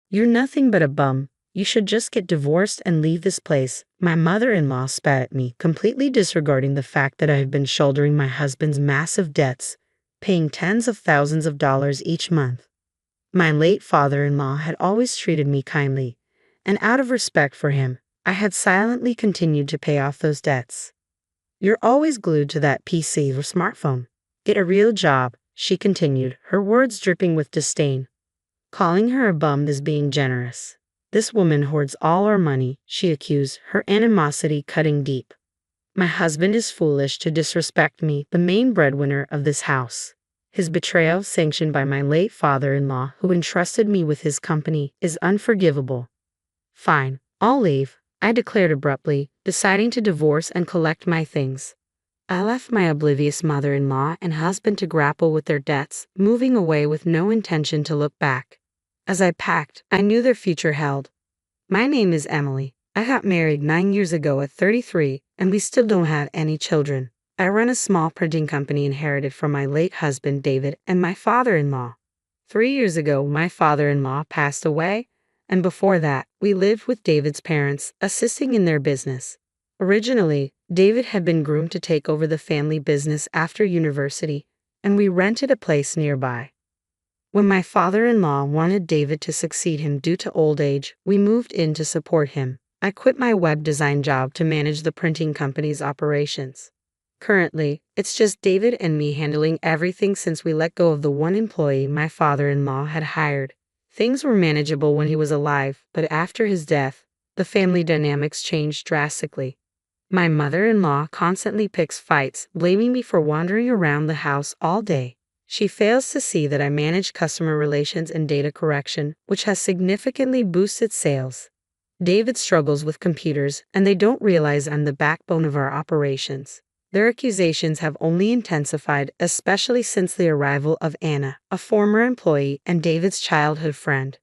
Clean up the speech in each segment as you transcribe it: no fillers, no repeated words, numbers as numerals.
"You're nothing but a bum. You should just get divorced and leave this place." My mother-in-law spat at me, completely disregarding the fact that I have been shouldering my husband's massive debts, paying tens of thousands of dollars each month. My late father-in-law had always treated me kindly, and out of respect for him, I had silently continued to pay off those debts. "You're always glued to that PC or smartphone. Get a real job," she continued, her words dripping with disdain. Calling her a bum is being generous. "This woman hoards all our money," she accused, her animosity cutting deep. "My husband is foolish to disrespect me, the main breadwinner of this house. His betrayal, sanctioned by my late father-in-law, who entrusted me with his company, is unforgivable." "Fine, I'll leave," I declared abruptly, deciding to divorce and collect my things. I left my oblivious mother-in-law and husband to grapple with their debts, moving away with no intention to look back. As I packed, I knew their future held. "My name is Emily. I got married 9 years ago at 33, and we still don't have any children. I run a small printing company inherited from my late husband David and my father-in-law. 3 years ago, my father-in-law passed away, and before that, we lived with David's parents, assisting in their business. Originally, David had been groomed to take over the family business after university, and we rented a place nearby. When my father-in-law wanted David to succeed him due to old age, we moved in to support him. I quit my web design job to manage the printing company's operations. Currently, it's just David and me handling everything since we let go of the one employee my father-in-law had hired. Things were manageable when he was alive, but after his death, the family dynamics changed drastically. My mother-in-law constantly picks fights, blaming me for wandering around the house all day. She fails to see that I manage customer relations and data correction, which has significantly boosted sales. David struggles with computers, and they don't realize I'm the backbone of our operations. Their accusations have only intensified, especially since the arrival of Anna, a former employee and David's childhood friend.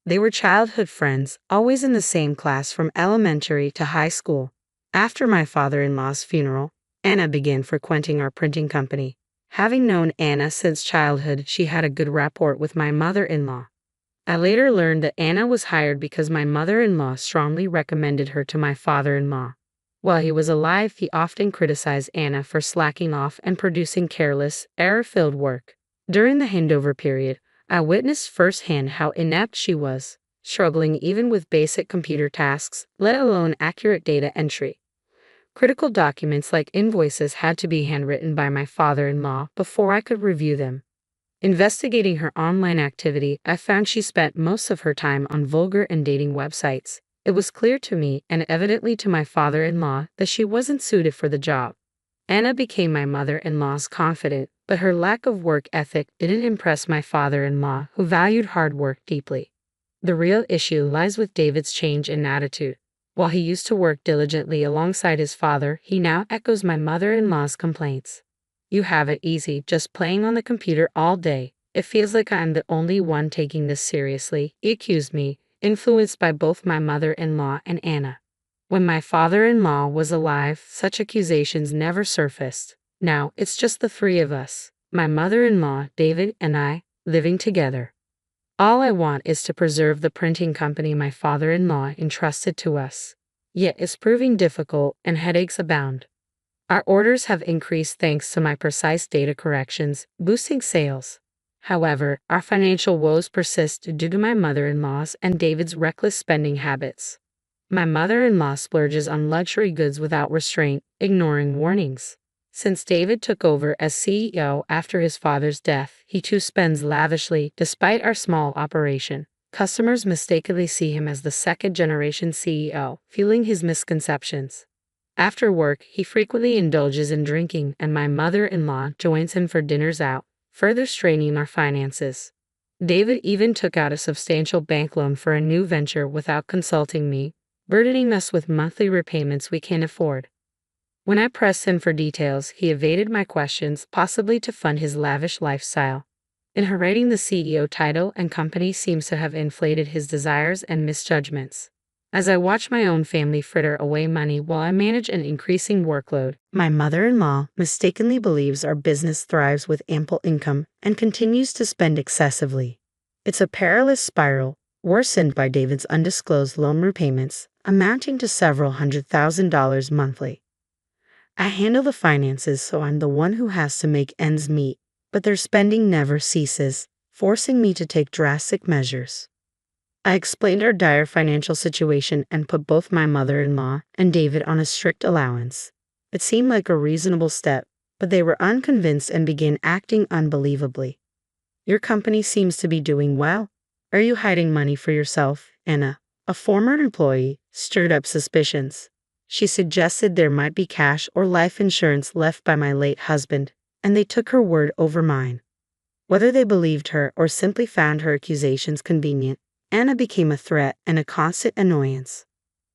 They were childhood friends, always in the same class from elementary to high school. After my father-in-law's funeral, Anna began frequenting our printing company. Having known Anna since childhood, she had a good rapport with my mother-in-law. I later learned that Anna was hired because my mother-in-law strongly recommended her to my father-in-law. While he was alive, he often criticized Anna for slacking off and producing careless, error-filled work. During the handover period, I witnessed firsthand how inept she was, struggling even with basic computer tasks, let alone accurate data entry. Critical documents like invoices had to be handwritten by my father-in-law before I could review them. Investigating her online activity, I found she spent most of her time on vulgar and dating websites. It was clear to me, and evidently to my father-in-law, that she wasn't suited for the job. Anna became my mother-in-law's confidant, but her lack of work ethic didn't impress my father-in-law, who valued hard work deeply. The real issue lies with David's change in attitude. While he used to work diligently alongside his father, he now echoes my mother-in-law's complaints. "You have it easy, just playing on the computer all day. It feels like I'm the only one taking this seriously," he accused me, influenced by both my mother-in-law and Anna. When my father-in-law was alive, such accusations never surfaced. Now, it's just the three of us, my mother-in-law, David, and I, living together. All I want is to preserve the printing company my father-in-law entrusted to us. Yet it's proving difficult and headaches abound. Our orders have increased thanks to my precise data corrections, boosting sales. However, our financial woes persist due to my mother-in-law's and David's reckless spending habits. My mother-in-law splurges on luxury goods without restraint, ignoring warnings. Since David took over as CEO after his father's death, he too spends lavishly despite our small operation. Customers mistakenly see him as the second-generation CEO, fueling his misconceptions. After work, he frequently indulges in drinking, and my mother-in-law joins him for dinners out, further straining our finances. David even took out a substantial bank loan for a new venture without consulting me, burdening us with monthly repayments we can't afford. When I pressed him for details, he evaded my questions, possibly to fund his lavish lifestyle. Inheriting the CEO title and company seems to have inflated his desires and misjudgments. As I watch my own family fritter away money while I manage an increasing workload, my mother-in-law mistakenly believes our business thrives with ample income and continues to spend excessively. It's a perilous spiral, worsened by David's undisclosed loan repayments, amounting to several $100,000 monthly. I handle the finances, so I'm the one who has to make ends meet, but their spending never ceases, forcing me to take drastic measures. I explained our dire financial situation and put both my mother-in-law and David on a strict allowance. It seemed like a reasonable step, but they were unconvinced and began acting unbelievably. Your company seems to be doing well. Are you hiding money for yourself? Anna, a former employee, stirred up suspicions. She suggested there might be cash or life insurance left by my late husband, and they took her word over mine. Whether they believed her or simply found her accusations convenient, Anna became a threat and a constant annoyance.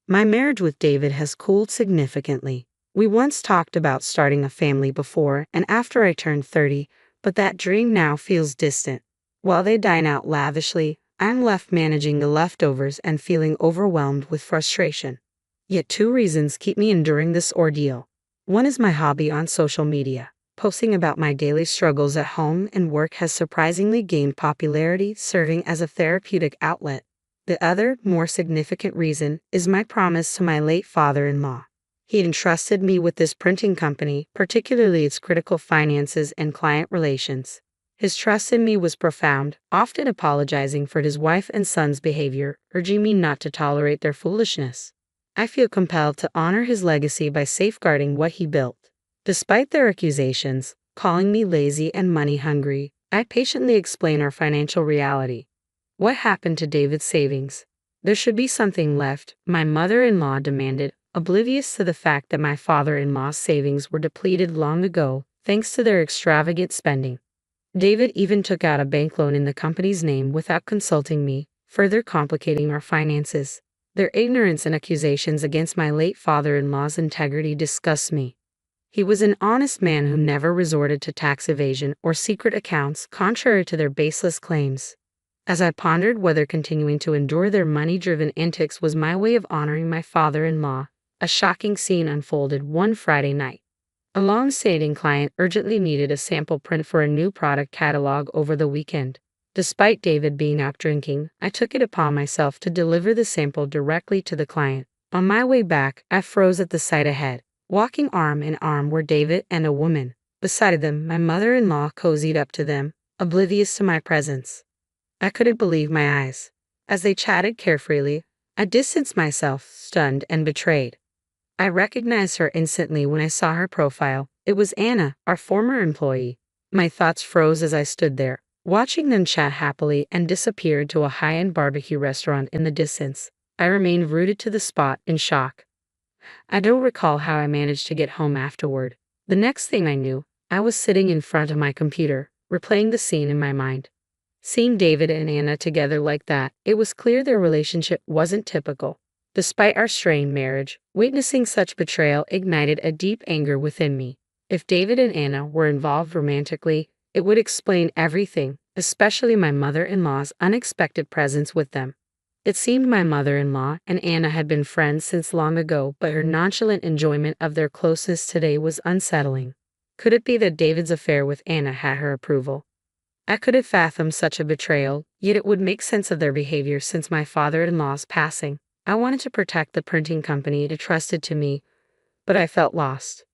My marriage with David has cooled significantly. We once talked about starting a family before and after I turned 30, but that dream now feels distant. While they dine out lavishly, I'm left managing the leftovers and feeling overwhelmed with frustration. Yet two reasons keep me enduring this ordeal. One is my hobby on social media. Posting about my daily struggles at home and work has surprisingly gained popularity, serving as a therapeutic outlet. The other, more significant reason is my promise to my late father-in-law. He entrusted me with this printing company, particularly its critical finances and client relations. His trust in me was profound, often apologizing for his wife and son's behavior, urging me not to tolerate their foolishness. I feel compelled to honor his legacy by safeguarding what he built. Despite their accusations, calling me lazy and money-hungry, I patiently explain our financial reality. What happened to David's savings? There should be something left, my mother-in-law demanded, oblivious to the fact that my father-in-law's savings were depleted long ago, thanks to their extravagant spending. David even took out a bank loan in the company's name without consulting me, further complicating our finances. Their ignorance and accusations against my late father-in-law's integrity disgust me. He was an honest man who never resorted to tax evasion or secret accounts, contrary to their baseless claims. As I pondered whether continuing to endure their money-driven antics was my way of honoring my father-in-law, a shocking scene unfolded one Friday night. A long-standing client urgently needed a sample print for a new product catalog over the weekend. Despite David being out drinking, I took it upon myself to deliver the sample directly to the client. On my way back, I froze at the sight ahead. Walking arm in arm were David and a woman. Beside them, my mother-in-law cozied up to them, oblivious to my presence. I couldn't believe my eyes. As they chatted carefreely, I distanced myself, stunned and betrayed. I recognized her instantly when I saw her profile. It was Anna, our former employee. My thoughts froze as I stood there, watching them chat happily and disappear to a high-end barbecue restaurant in the distance. I remained rooted to the spot in shock. I don't recall how I managed to get home afterward. The next thing I knew, I was sitting in front of my computer, replaying the scene in my mind. Seeing David and Anna together like that, it was clear their relationship wasn't typical. Despite our strained marriage, witnessing such betrayal ignited a deep anger within me. If David and Anna were involved romantically, it would explain everything, especially my mother-in-law's unexpected presence with them. It seemed my mother-in-law and Anna had been friends since long ago, but her nonchalant enjoyment of their closeness today was unsettling. Could it be that David's affair with Anna had her approval? I couldn't fathom such a betrayal, yet it would make sense of their behavior since my father-in-law's passing. I wanted to protect the printing company entrusted to me, but I felt lost.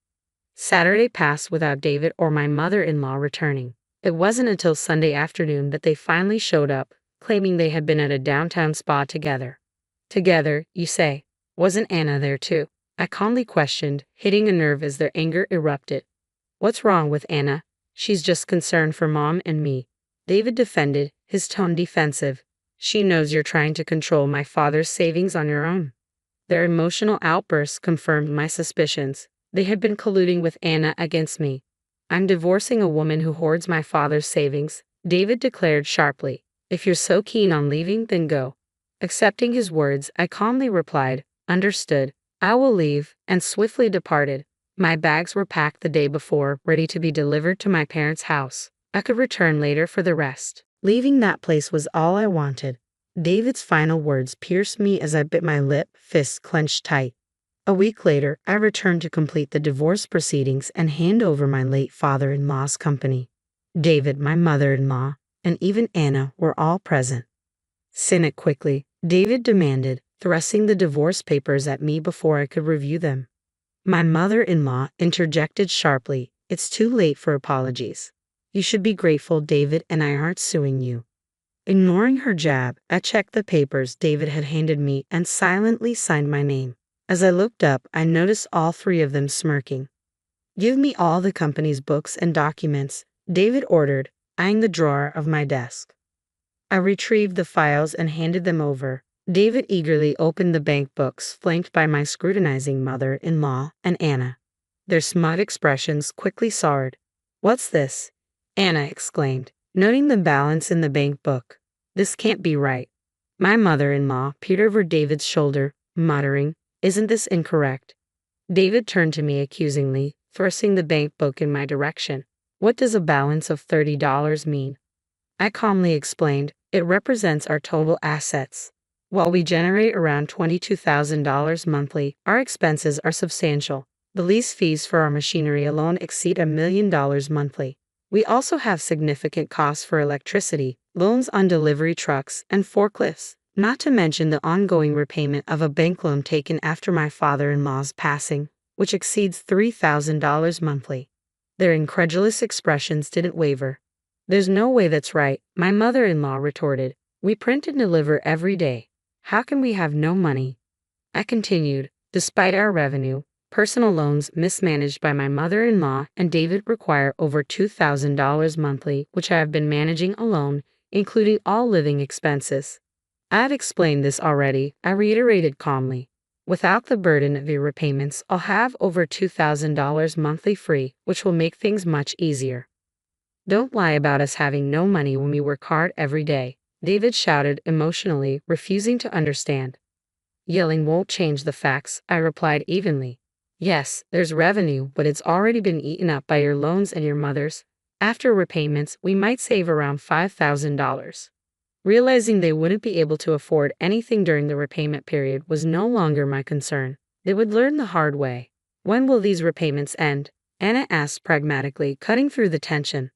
Saturday passed without David or my mother-in-law returning. It wasn't until Sunday afternoon that they finally showed up, claiming they had been at a downtown spa together. Together, you say? Wasn't Anna there too? I calmly questioned, hitting a nerve as their anger erupted. What's wrong with Anna? She's just concerned for Mom and me. David defended, his tone defensive. She knows you're trying to control my father's savings on your own. Their emotional outbursts confirmed my suspicions. They had been colluding with Anna against me. I'm divorcing a woman who hoards my father's savings, David declared sharply. If you're so keen on leaving, then go. Accepting his words, I calmly replied, understood. I will leave, and swiftly departed. My bags were packed the day before, ready to be delivered to my parents' house. I could return later for the rest. Leaving that place was all I wanted. David's final words pierced me as I bit my lip, fists clenched tight. A week later, I returned to complete the divorce proceedings and hand over my late father-in-law's company. David, my mother-in-law, and even Anna were all present. Sign it quickly, David demanded, thrusting the divorce papers at me before I could review them. My mother-in-law interjected sharply, "It's too late for apologies. You should be grateful David and I aren't suing you." Ignoring her jab, I checked the papers David had handed me and silently signed my name. As I looked up, I noticed all three of them smirking. "Give me all the company's books and documents," David ordered, eyeing the drawer of my desk. I retrieved the files and handed them over. David eagerly opened the bank books, flanked by my scrutinizing mother-in-law and Anna. Their smug expressions quickly soured. "What's this?" Anna exclaimed, noting the balance in the bank book. "This can't be right." My mother-in-law peered over David's shoulder, muttering, "Isn't this incorrect?" David turned to me accusingly, thrusting the bank book in my direction. "What does a balance of $30 mean?" I calmly explained, "It represents our total assets. While we generate around $22,000 monthly, our expenses are substantial. The lease fees for our machinery alone exceed $1 million monthly. We also have significant costs for electricity, loans on delivery trucks, and forklifts, not to mention the ongoing repayment of a bank loan taken after my father-in-law's passing, which exceeds $3,000 monthly." Their incredulous expressions didn't waver. "There's no way that's right," my mother-in-law retorted. "We print and deliver every day. How can we have no money?" I continued, "Despite our revenue, personal loans mismanaged by my mother-in-law and David require over $2,000 monthly, which I have been managing alone, including all living expenses." I had explained this already, I reiterated calmly. "Without the burden of your repayments, I'll have over $2,000 monthly free, which will make things much easier." "Don't lie about us having no money when we work hard every day," David shouted emotionally, refusing to understand. "Yelling won't change the facts," I replied evenly. "Yes, there's revenue, but it's already been eaten up by your loans and your mother's. After repayments, we might save around $5,000. Realizing they wouldn't be able to afford anything during the repayment period was no longer my concern. They would learn the hard way. "When will these repayments end?" Anna asked pragmatically, cutting through the tension.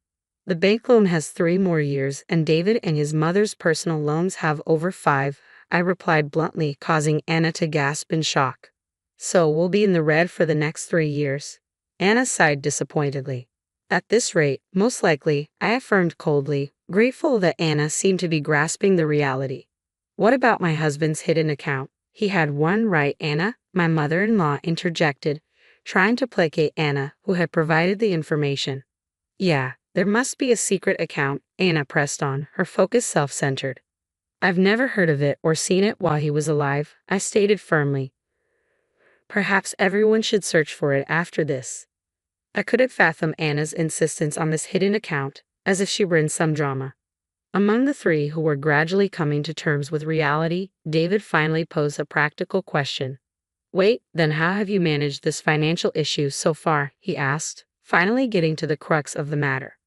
"The bank loan has 3 more years, and David and his mother's personal loans have over 5, I replied bluntly, causing Anna to gasp in shock. "So we'll be in the red for the next 3 years?" Anna sighed disappointedly. "At this rate, most likely," I affirmed coldly, grateful that Anna seemed to be grasping the reality. "What about my husband's hidden account?" "He had one, right, Anna?" my mother-in-law interjected, trying to placate Anna, who had provided the information. "Yeah, there must be a secret account," Anna pressed on, her focus self-centered. "I've never heard of it or seen it while he was alive," I stated firmly. "Perhaps everyone should search for it after this." I couldn't fathom Anna's insistence on this hidden account, as if she were in some drama. Among the three who were gradually coming to terms with reality, David finally posed a practical question. "Wait, then how have you managed this financial issue so far?" he asked, finally getting to the crux of the matter.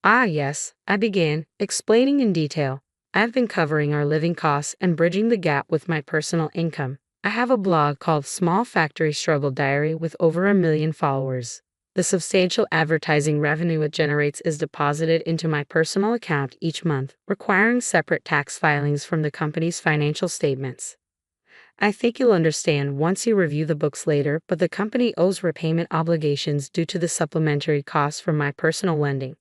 "Ah, yes," I began, explaining in detail. "I've been covering our living costs and bridging the gap with my personal income. I have a blog called Small Factory Struggle Diary with over 1 million followers. The substantial advertising revenue it generates is deposited into my personal account each month, requiring separate tax filings from the company's financial statements. I think you'll understand once you review the books later, but the company owes repayment obligations due to the supplementary costs from my personal lending.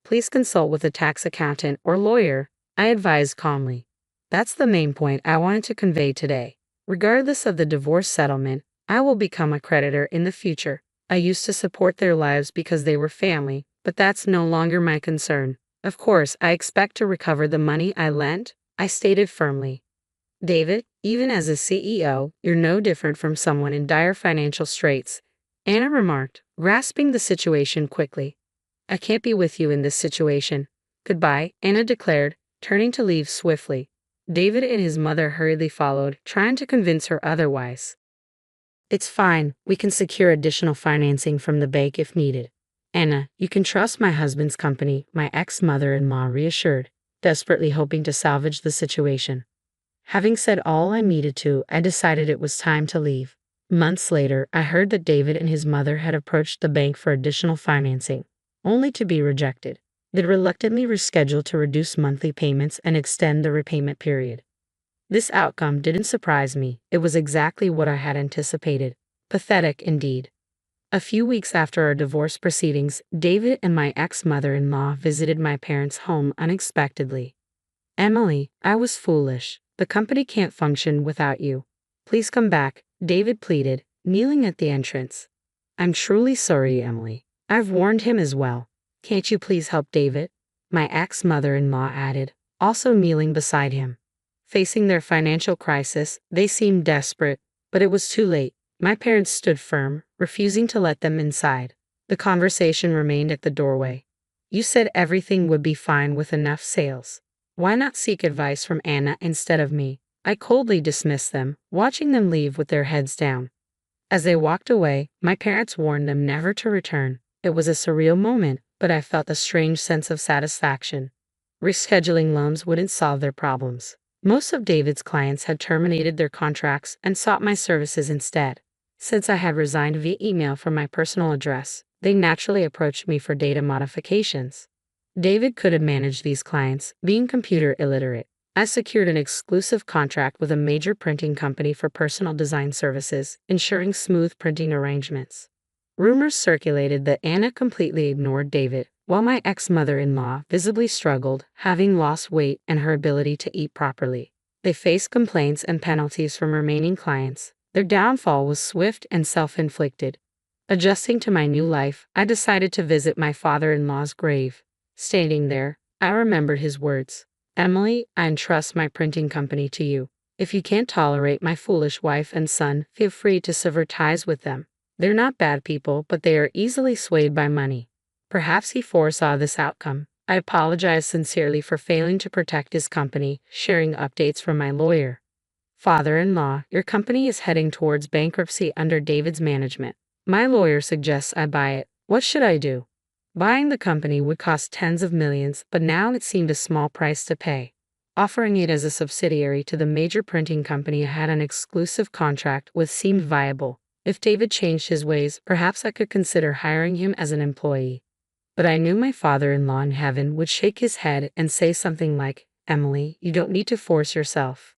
Please consult with a tax accountant or lawyer," I advised calmly. "That's the main point I wanted to convey today. Regardless of the divorce settlement, I will become a creditor in the future. I used to support their lives because they were family, but that's no longer my concern. Of course, I expect to recover the money I lent," I stated firmly. "David, even as a CEO, you're no different from someone in dire financial straits," Anna remarked, grasping the situation quickly. "I can't be with you in this situation. Goodbye," Anna declared, turning to leave swiftly. David and his mother hurriedly followed, trying to convince her otherwise. "It's fine, we can secure additional financing from the bank if needed. Anna, you can trust my husband's company," my ex-mother-in-law reassured, desperately hoping to salvage the situation. Having said all I needed to, I decided it was time to leave. Months later, I heard that David and his mother had approached the bank for additional financing, only to be rejected. They'd reluctantly rescheduled to reduce monthly payments and extend the repayment period. This outcome didn't surprise me. It was exactly what I had anticipated. Pathetic indeed. A few weeks after our divorce proceedings, David and my ex-mother-in-law visited my parents' home unexpectedly. Emily, I was foolish. The company can't function without you. Please come back, David pleaded, kneeling at the entrance. I'm truly sorry, Emily. I've warned him as well. Can't you please help David? My ex-mother-in-law added, also kneeling beside him. Facing their financial crisis, they seemed desperate, but it was too late. My parents stood firm, refusing to let them inside. The conversation remained at the doorway. You said everything would be fine with enough sales. Why not seek advice from Anna instead of me? I coldly dismissed them, watching them leave with their heads down. As they walked away, my parents warned them never to return. It was a surreal moment, but I felt a strange sense of satisfaction. Rescheduling loans wouldn't solve their problems. Most of David's clients had terminated their contracts and sought my services instead. Since I had resigned via email from my personal address, they naturally approached me for data modifications. David couldn't manage these clients, being computer illiterate. I secured an exclusive contract with a major printing company for personal design services, ensuring smooth printing arrangements. Rumors circulated that Anna completely ignored David, while my ex-mother-in-law visibly struggled, having lost weight and her ability to eat properly. They faced complaints and penalties from remaining clients. Their downfall was swift and self-inflicted. Adjusting to my new life, I decided to visit my father-in-law's grave. Standing there, I remembered his words. Emily, I entrust my printing company to you. If you can't tolerate my foolish wife and son, feel free to sever ties with them. They're not bad people, but they are easily swayed by money. Perhaps he foresaw this outcome. I apologize sincerely for failing to protect his company, sharing updates from my lawyer. Father-in-law, your company is heading towards bankruptcy under David's management. My lawyer suggests I buy it. What should I do? Buying the company would cost tens of millions, but now it seemed a small price to pay. Offering it as a subsidiary to the major printing company I had an exclusive contract with seemed viable. If David changed his ways, perhaps I could consider hiring him as an employee. But I knew my father-in-law in heaven would shake his head and say something like, Emily, you don't need to force yourself.